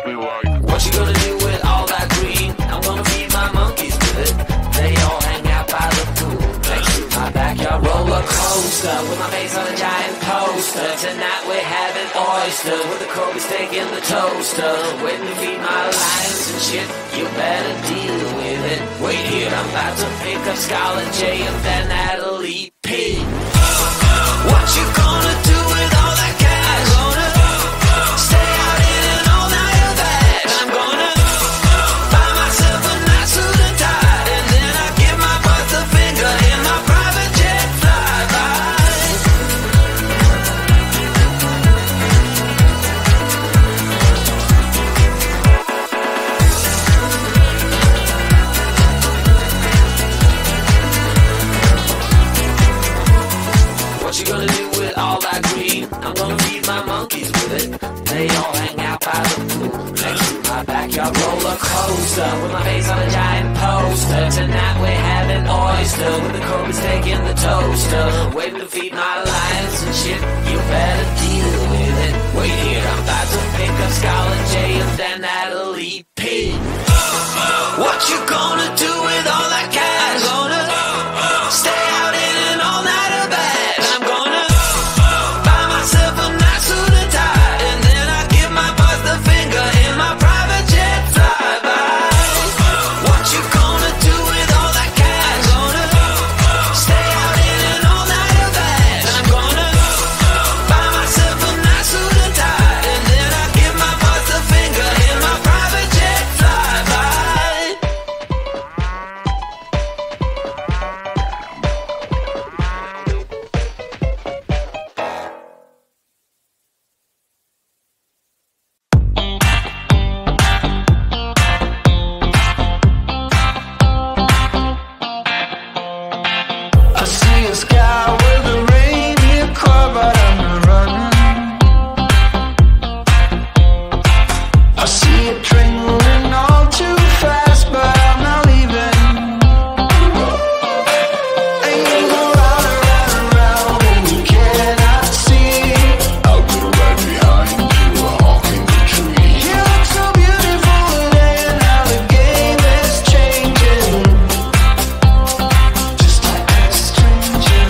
be like, what you gonna do with all that green? I'm gonna feed my monkeys with it. They all hang out by the pool next to my backyard roller coaster, with my face on a giant poster. Tonight we're having oysters with the Kobe steak in the toaster. Waiting to feed my lions and shit. You better deal with it. Wait here, I'm about to pick up Scarlett J and then Natalie P. What you gonna do with all that cash? Gonna stay out in an all-nighter bag. I'm gonna buy myself a nice suit and tie, and then I give my butt the finger in my private jet flyby. What you gonna do with all that green? I'm gonna feed my monkeys with it. They all hang out by the pool next to my backyard roller coaster, with my face on a giant poster. Tonight we're having oyster with the Kobe steak in the toaster. Waiting to feed my lions and shit. You better deal with it. Wait here, I'm about to pick up Scarlett J and then Natalie P. What you gonna do with all that cash? Gonna stay out in an all-nighter bag. I'm gonna buy myself a nice suit and tie, and then I give my boss the finger in my private jet flyby. What you gonna do with all that cash? Gonna stay out in an all-nighter bag. I'm gonna buy myself a nice suit and tie, and then I give my boss the finger in my private jet flyby. I see a sky with a reindeer car, but I'm not running. I see a train moving all too fast, but I'm not leaving. And you go round and round and round, and you cannot see. I'll go right behind you, honking the tree. You look so beautiful today, and now the game is changing. Just like a stranger,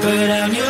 Burn down your